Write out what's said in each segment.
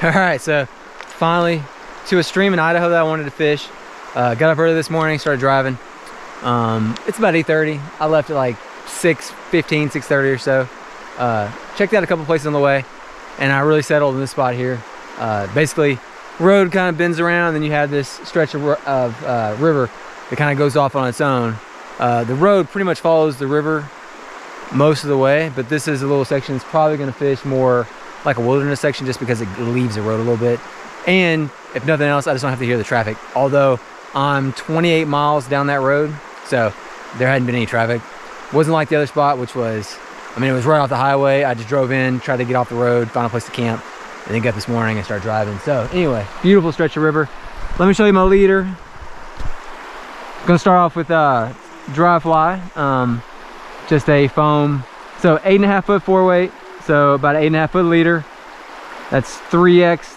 All right, so finally to a stream in Idaho that I wanted to fish. Got up early this morning, started driving. It's about 8:30. I left at like 6:15, 6:30 or so. Checked out a couple places on the way, and I really settled in this spot here. Basically, road kind of bends around, and then you have this stretch of river that kind of goes off on its own. The road pretty much follows the river most of the way, but this is a little section that's probably going to fish more like a wilderness section just because it leaves the road a little bit. And if nothing else, I just don't have to hear the traffic. Although I'm 28 miles down that road, so there hadn't been any traffic. Wasn't like the other spot, which was, I mean, it was right off the highway. I just drove in, tried to get off the road, find a place to camp, and then got this morning and started driving. So anyway, beautiful stretch of river. Let me show you my leader. Gonna start off with dry fly, just a foam. So 8.5 foot 4-weight, so about an 8.5 foot leader. That's 3X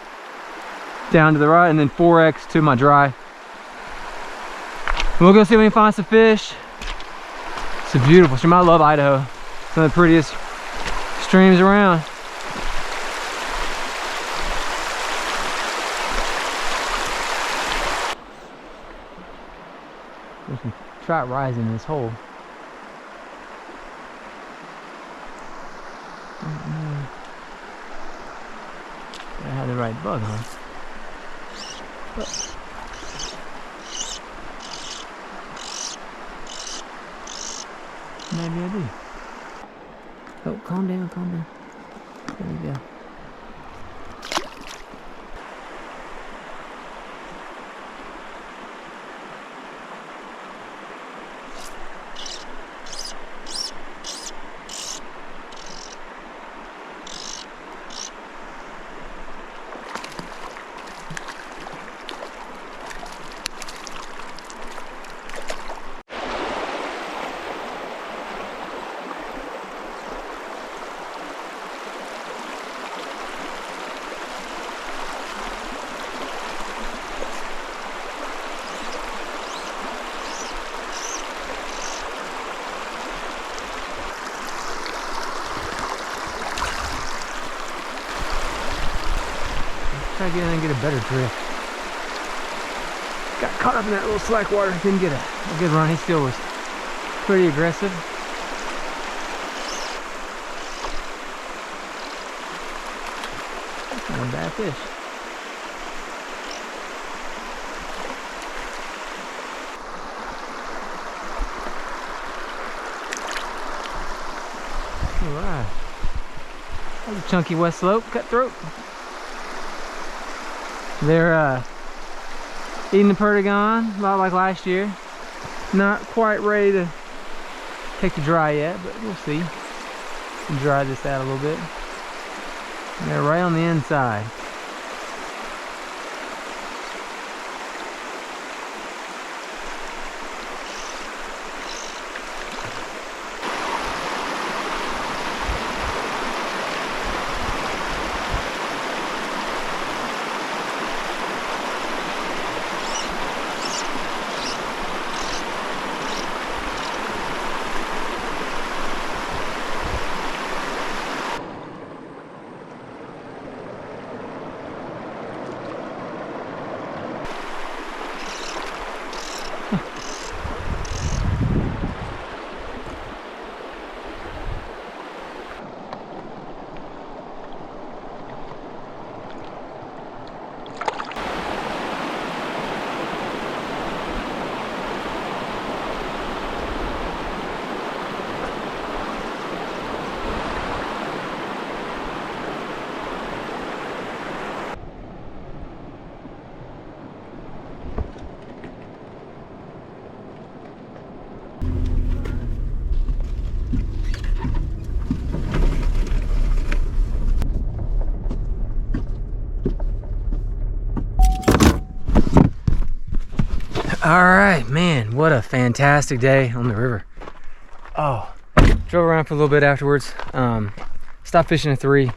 down to the right, and then 4X to my dry. We'll go see if we can find some fish. It's a beautiful stream. I love Idaho. Some of the prettiest streams around. There's some trout rising in this hole. I had the right bug, huh? But maybe I do. Oh, calm down, calm down. There we go. Try to get in and get a better drift. Got caught up in that little slack water. Didn't get a good run. He still was pretty aggressive. That's not a bad fish. Alright. That's a chunky west slope, cutthroat. They're eating the perdigon, a lot like last year. Not quite ready to take the dry yet, but we'll see. Dry this out a little bit. They're right on the inside. All right, man, what a fantastic day on the river. Oh, drove around for a little bit afterwards. Stopped fishing at 3,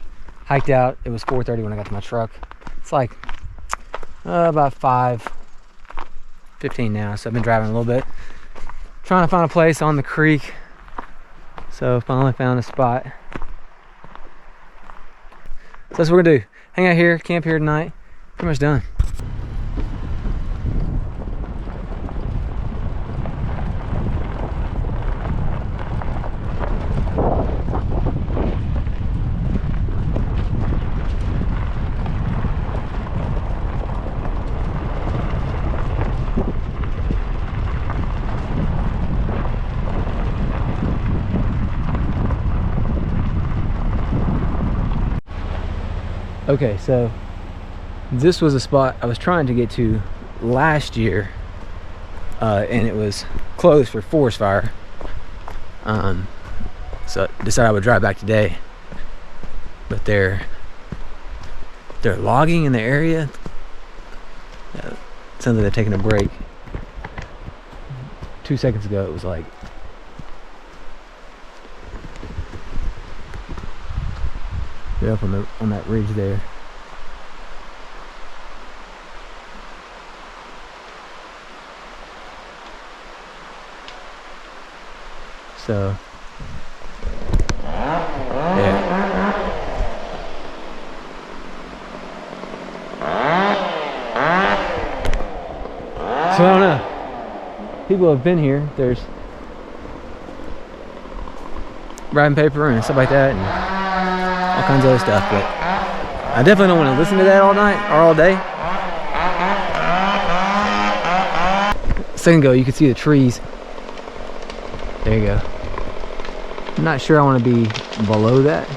hiked out. It was 4:30 when I got to my truck. It's like about 5:15 now, so I've been driving a little bit, trying to find a place on the creek. So finally found a spot. So that's what we're gonna do. Hang out here, camp here tonight. Pretty much done. Okay, so this was a spot I was trying to get to last year, and it was closed for forest fire. So I decided I would drive back today. But they're logging in the area. Sounds like they're taking a break. 2 seconds ago, it was like they're up on that ridge there. So yeah. So I don't know. People have been here. There's wrapping paper and stuff like that, and all kinds of other stuff, but I definitely don't want to listen to that all night or all day. A second ago, you could see the trees. There you go. I'm not sure I want to be below that.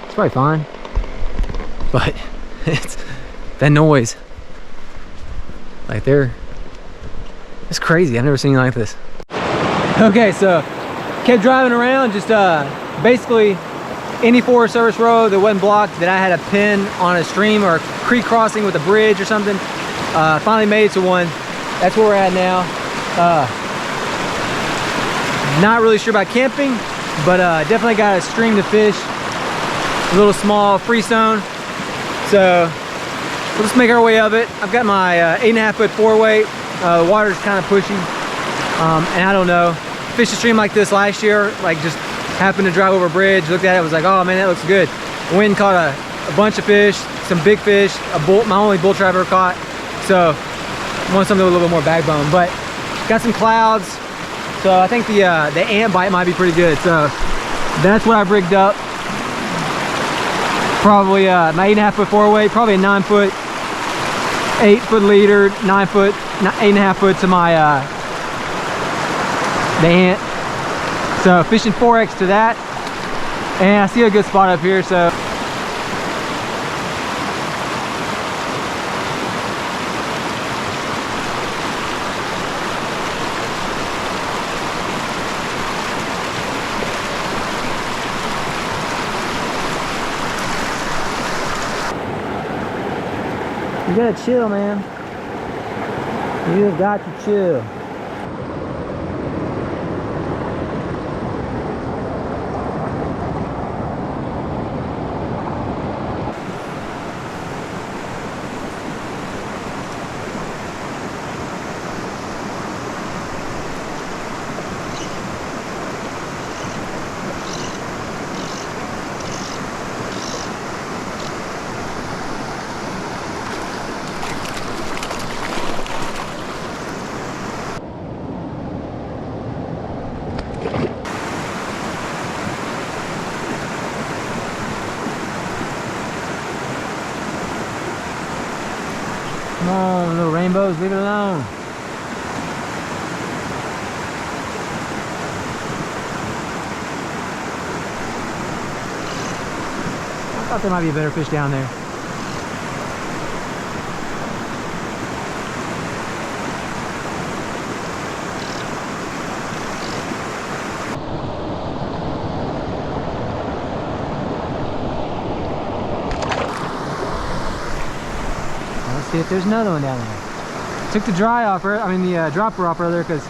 It's probably fine, but it's that noise. Like it's crazy. I've never seen anything like this. Okay, so kept driving around, just basically any Forest Service road that wasn't blocked that I had a pin on a stream or a creek crossing with a bridge or something. Finally made it to one. That's where we're at now. Not really sure about camping, but definitely got a stream to fish. A little small free zone. So we'll just make our way of it. I've got my 8.5 foot 4-weight. The water's kind of pushy. And I don't know. Fished a stream like this last year, like just happened to drive over a bridge, looked at it, was like, oh man, that looks good. Went and caught a bunch of fish, some big fish, my only bull trap I ever caught. So I want something with a little bit more backbone, but got some clouds. So I think the ant bite might be pretty good. So that's what I've rigged up. Probably my 8.5 foot 4-weight, probably a 9 foot, 8 foot leader, 9 foot, 8.5 foot to my the ant. So fishing 4X to that, and I see a good spot up here. So you gotta chill, man. You have got to chill. Come on, little rainbows, leave it alone. I thought there might be a better fish down there. See if there's another one down there. Took the dropper off earlier because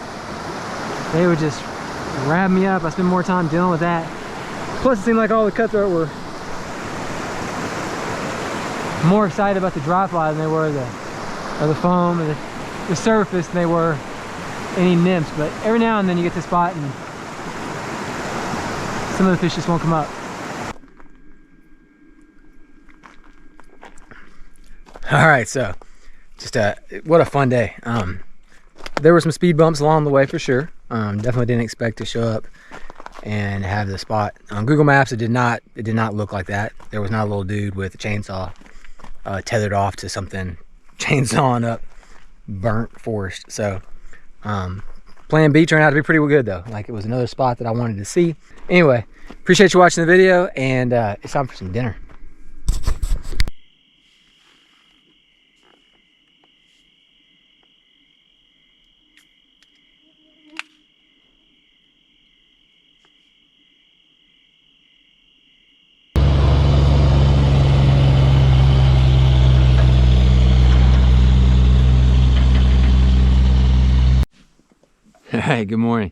they would just wrap me up. I spend more time dealing with that. Plus it seemed like all the cutthroat were more excited about the dry fly than they were the foam or the surface than they were any nymphs. But every now and then you get to the spot and some of the fish just won't come up. All right, so just what a fun day. There were some speed bumps along the way for sure. Definitely didn't expect to show up and have the spot. On Google Maps, it did not look like that. There was not a little dude with a chainsaw tethered off to something, chainsawing up burnt forest. So plan B turned out to be pretty good though. Like, it was another spot that I wanted to see. Anyway, appreciate you watching the video, and it's time for some dinner. Hey, good morning.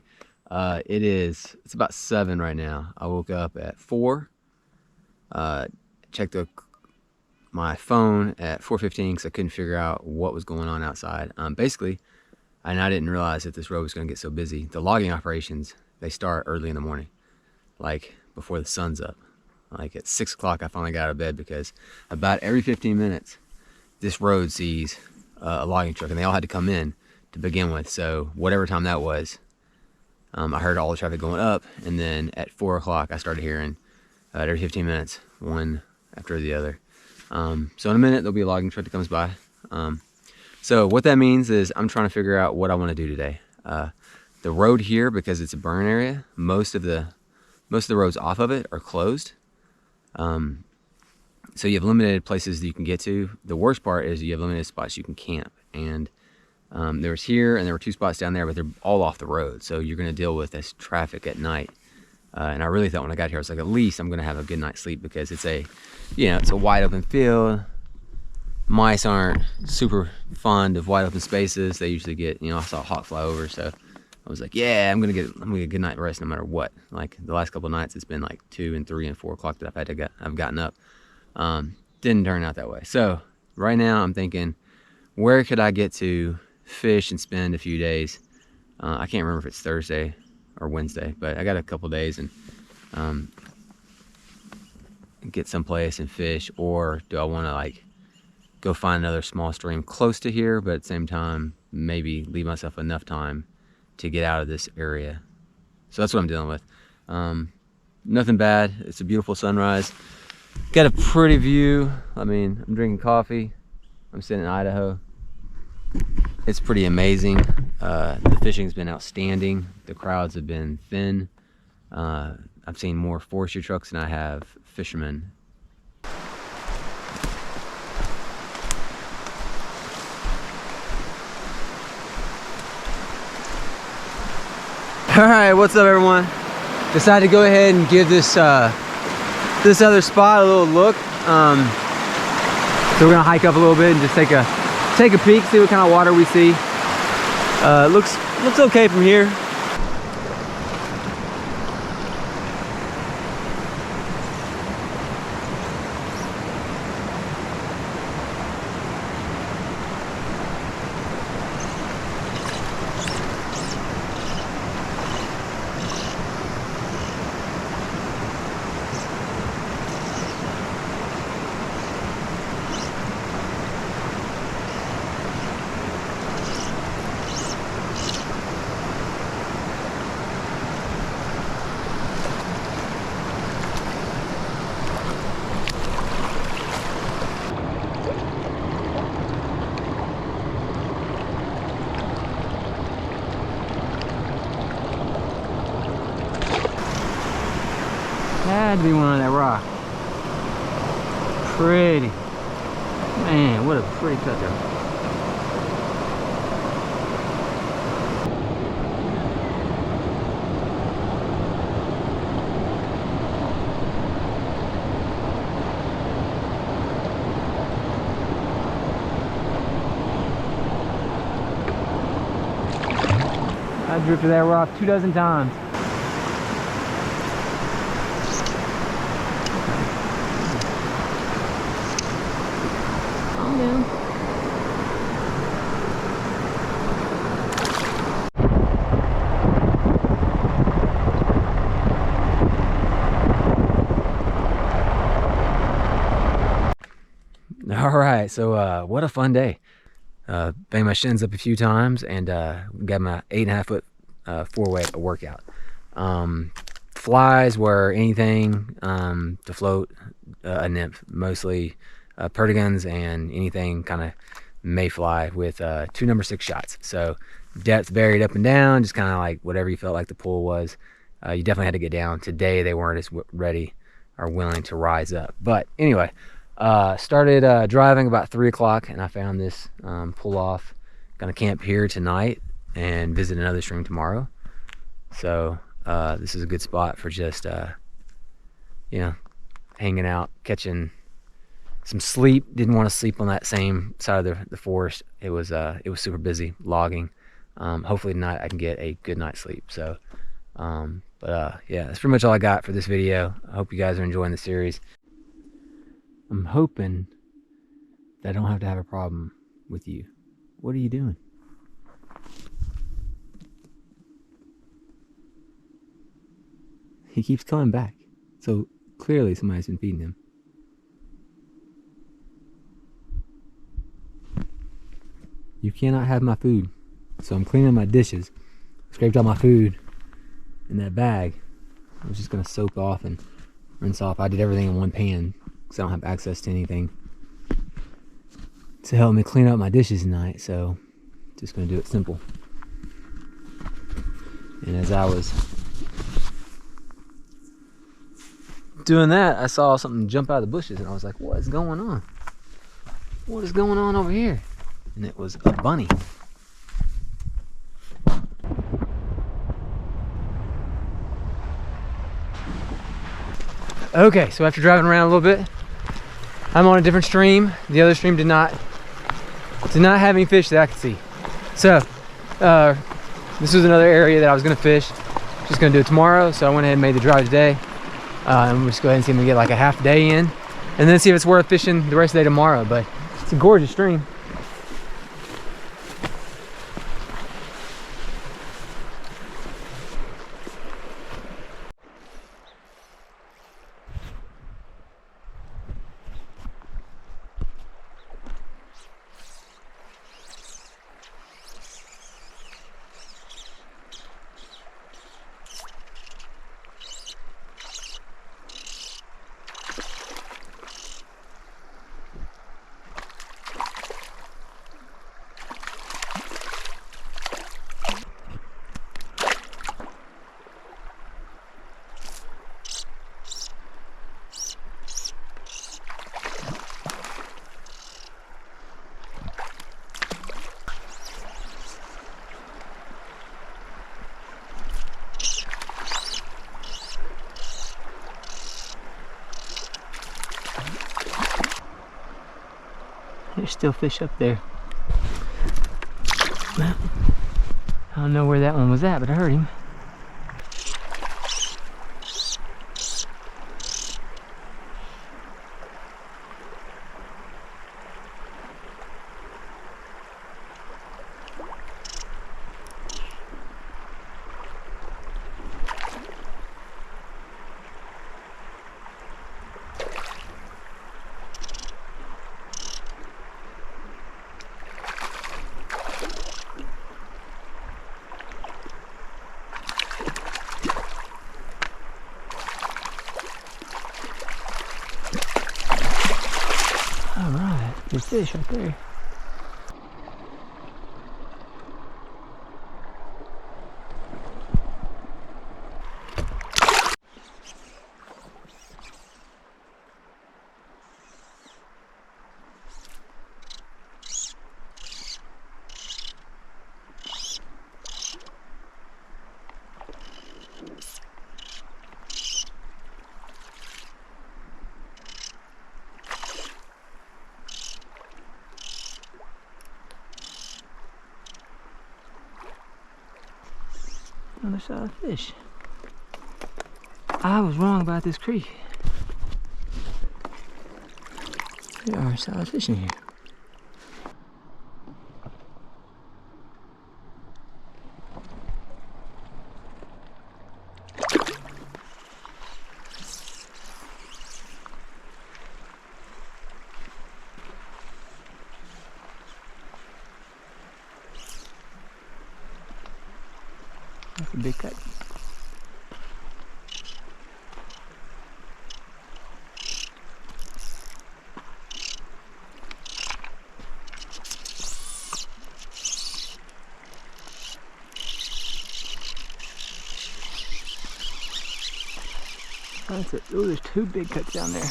It's about 7 right now. I woke up at 4, checked my phone at 4:15 because I couldn't figure out what was going on outside. Basically, and I didn't realize that this road was going to get so busy. The logging operations, they start early in the morning, like before the sun's up. Like at 6 o'clock, I finally got out of bed because about every 15 minutes, this road sees a logging truck, and they all had to come in to begin with. So whatever time that was, I heard all the traffic going up, and then at 4 o'clock I started hearing every 15 minutes, one after the other. So in a minute there'll be a logging truck that comes by. So what that means is I'm trying to figure out what I want to do today. The road here, because it's a burn area, most of the roads off of it are closed. So you have limited places that you can get to. The worst part is you have limited spots you can camp, and there was here, and there were 2 spots down there, but they're all off the road. So you're going to deal with this traffic at night. And I really thought when I got here, I was like, at least I'm going to have a good night's sleep, because it's a wide open field. Mice aren't super fond of wide open spaces. They usually get, I saw a hawk fly over. So I was like, yeah, I'm going to get a good night rest no matter what. Like the last couple of nights, it's been like 2 and 3 and 4 o'clock that I've gotten up. Didn't turn out that way. So right now I'm thinking, where could I get to fish and spend a few days? I can't remember if it's Thursday or Wednesday, but I got a couple days, and get someplace and fish. Or do I want to go find another small stream close to here, but at the same time maybe leave myself enough time to get out of this area? So that's what I'm dealing with. Nothing bad. It's a beautiful sunrise, got a pretty view. I mean, I'm drinking coffee, I'm sitting in Idaho. It's pretty amazing. The fishing's been outstanding. The crowds have been thin. I've seen more forestry trucks than I have fishermen. All right, what's up, everyone? Decided to go ahead and give this other spot a little look. So we're gonna hike up a little bit and just take a peek, see what kind of water we see. Looks okay from here. Had to be one on that rock. Pretty. Man, what a pretty cut there. I drifted that rock 24 times. All right, so what a fun day. Banged my shins up a few times and got my 8.5 foot four-way workout. Flies were anything to float a nymph, mostly perdigons and anything kind of mayfly with 2 number 6 shots. So depths varied up and down, just kind of like whatever you felt like the pool was. You definitely had to get down. Today they weren't as ready or willing to rise up. But anyway, started driving about 3 o'clock and I found this pull off. Gonna camp here tonight and visit another stream tomorrow. So this is a good spot for just you know, hanging out, catching some sleep. Didn't want to sleep on that same side of the forest. It was super busy logging. Hopefully tonight I can get a good night's sleep. So yeah, that's pretty much all I got for this video. I hope you guys are enjoying the series. I'm hoping that I don't have to have a problem with you. What are you doing? He keeps coming back. So clearly somebody's been feeding him. You cannot have my food. So I'm cleaning my dishes. Scraped all my food in that bag. I was just gonna soak off and rinse off. I did everything in one pan because I don't have access to anything to help me clean up my dishes tonight. So just gonna do it simple. And as I was doing that, I saw something jump out of the bushes and I was like, what is going on? What is going on over here? And it was a bunny. Okay, so after driving around a little bit, I'm on a different stream. The other stream did not have any fish that I could see. So this was another area that I was gonna fish. Just gonna do it tomorrow, so I went ahead and made the drive today. And we'll just go ahead and see if we get like a half day in, and then see if it's worth fishing the rest of the day tomorrow. But it's a gorgeous stream. There's still fish up there. Well, I don't know where that one was at, but I heard him. Alright, there's fish right there. Another solid fish. I was wrong about this creek. There are solid fish in here. That's a big cut. That's it. Oh, there's two big cuts down there.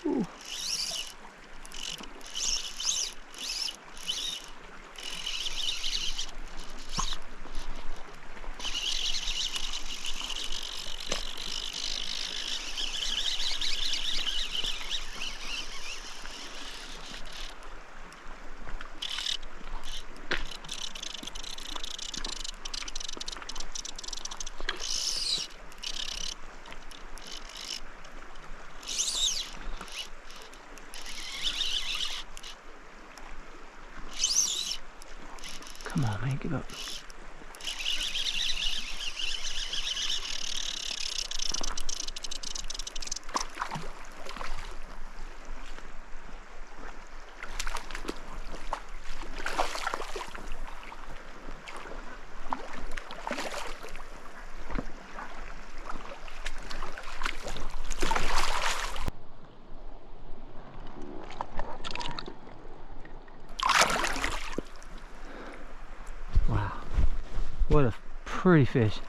Ooh. Come on, man, give up. Wow, what a pretty fish.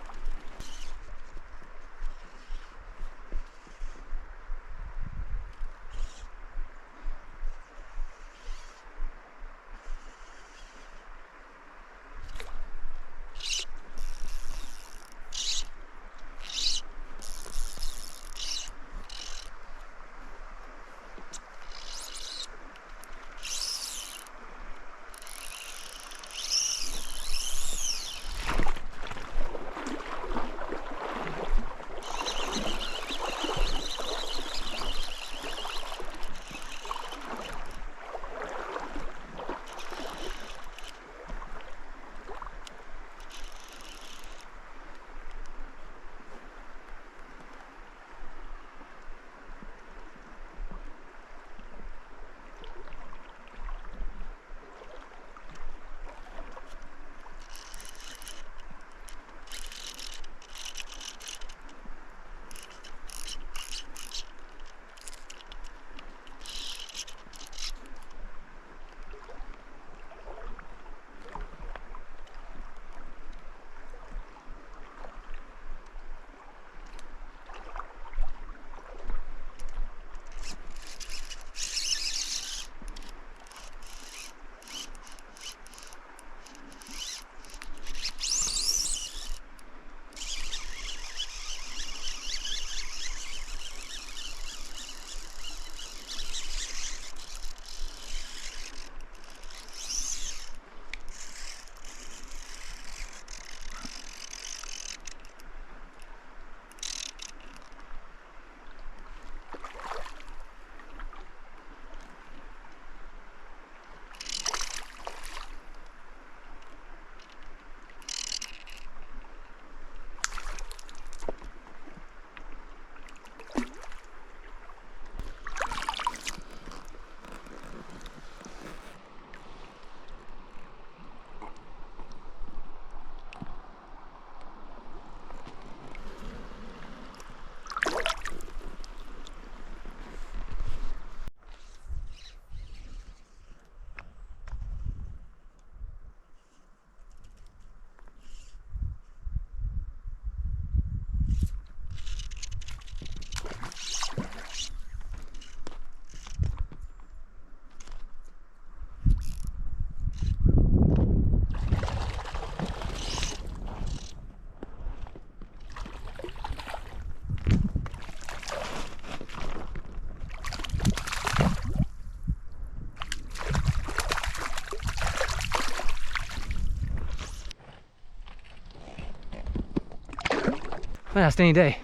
What an outstanding day.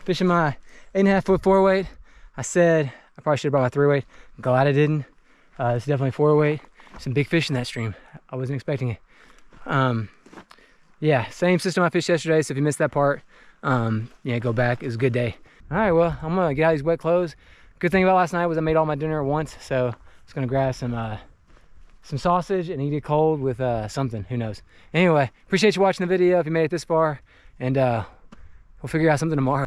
Fishing my 8.5 foot 4-weight. I said I probably should have brought my 3-weight. Glad I didn't. It's definitely 4-weight. Some big fish in that stream. I wasn't expecting it. Yeah, same system I fished yesterday. So if you missed that part, yeah, go back. It was a good day. All right, well, I'm gonna get out of these wet clothes. Good thing about last night was I made all my dinner at once. So I was gonna grab some some sausage and eat it cold with something, who knows. Anyway, appreciate you watching the video if you made it this far, and we'll figure out something tomorrow.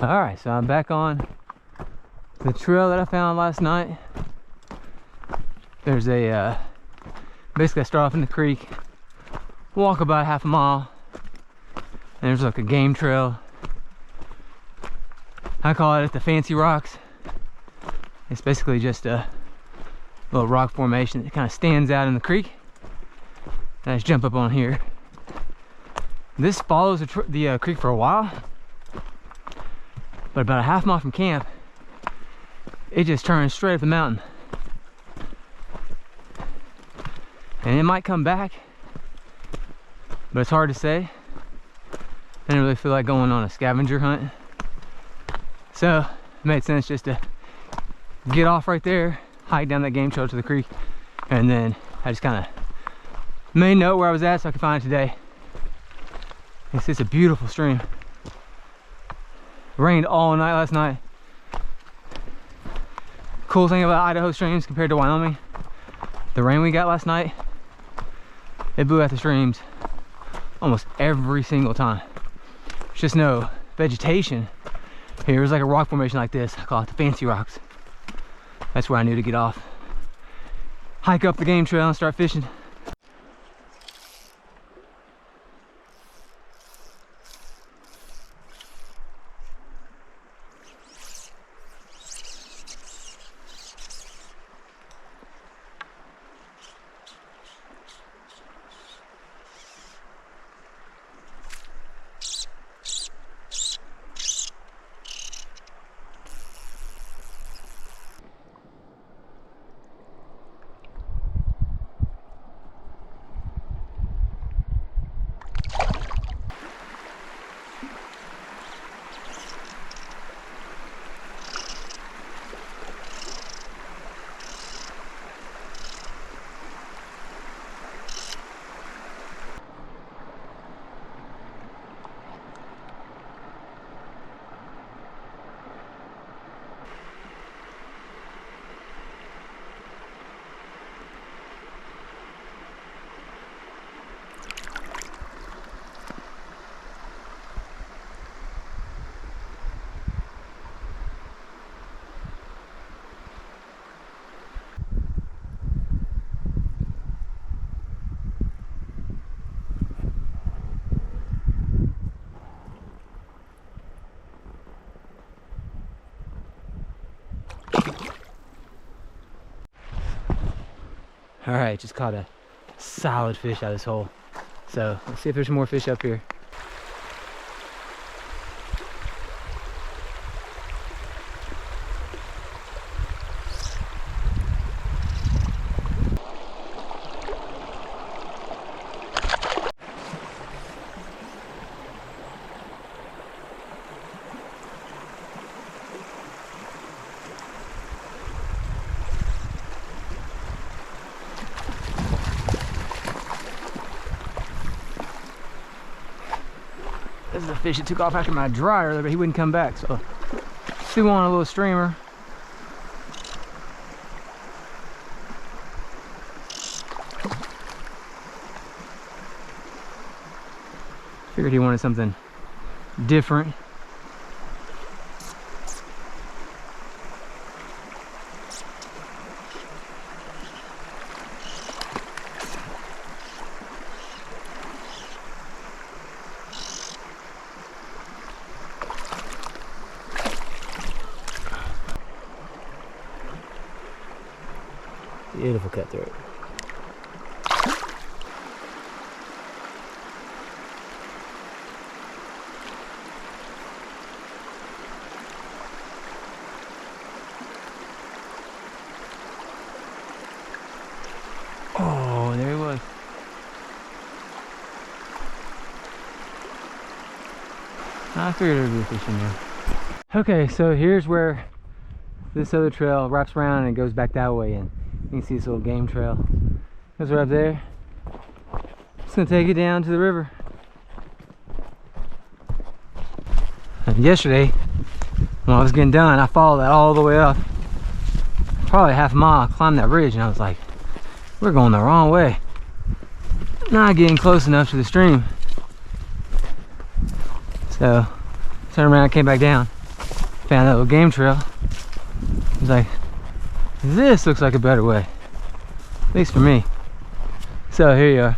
All right, so I'm back on the trail that I found last night. There's a basically I start off in the creek, walk about half a mile, and there's like a game trail. I call it the Fancy Rocks. It's basically just a little rock formation that kind of stands out in the creek. And I just jump up on here. This follows the creek for a while, but about a half mile from camp, it just turns straight up the mountain. And it might come back, but it's hard to say. I didn't really feel like going on a scavenger hunt, so it made sense just to get off right there, hike down that game trail to the creek, and then I just kind of made note where I was at so I could find it today. It's just a beautiful stream. Rained all night last night. Cool thing about Idaho streams compared to Wyoming, the rain we got last night, it blew out the streams almost every single time. There's just no vegetation here. It was like a rock formation like this. I call it the Fancy Rocks. That's where I knew to get off, hike up the game trail and start fishing. All right, just caught a solid fish out of this hole. So let's see if there's more fish up here. This is a fish that took off after my dryer, but he wouldn't come back, so threw on a little streamer. Figured he wanted something different. Beautiful cutthroat. Oh, there he was. I figured there would be a fish in there. Okay, so here's where this other trail wraps around and goes back that way, and you can see this little game trail. Goes right up there. Just gonna take it down to the river. yesterday when I was getting done, I followed that all the way up, probably half a mile, climbed that ridge, and I was like, we're going the wrong way. Not getting close enough to the stream. So turned around, came back down, found that little game trail. I was like, this looks like a better way, at least for me. So here you are.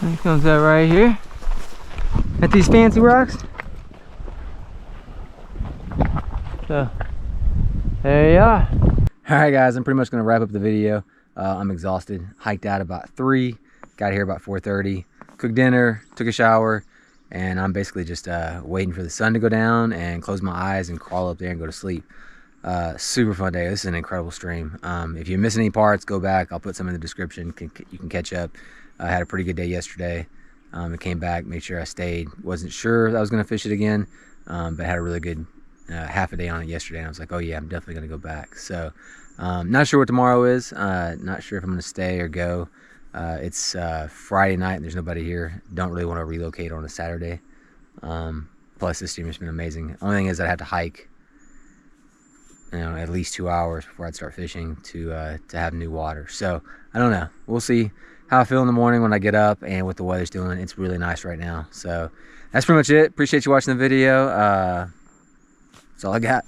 He comes out right here at these fancy rocks. So there you are. All right, guys, I'm pretty much gonna wrap up the video. I'm exhausted. Hiked out about 3, got here about 4:30, cooked dinner, took a shower, and I'm basically just waiting for the sun to go down and close my eyes and crawl up there and go to sleep. Super fun day. This is an incredible stream. If you miss any parts, go back. I'll put some in the description. You can catch up. I had a pretty good day yesterday. I came back, made sure I stayed. Wasn't sure I was going to fish it again, but had a really good half a day on it yesterday. And I was like, oh yeah, I'm definitely going to go back. So not sure what tomorrow is. Not sure if I'm going to stay or go. It's Friday night and there's nobody here. Don't really want to relocate on a Saturday. Plus this stream has been amazing. Only thing is I'd have to hike, you know, at least 2 hours before I'd start fishing to have new water. So I don't know. We'll see how I feel in the morning when I get up and what the weather's doing. It's really nice right now. So that's pretty much it. Appreciate you watching the video. That's all I got.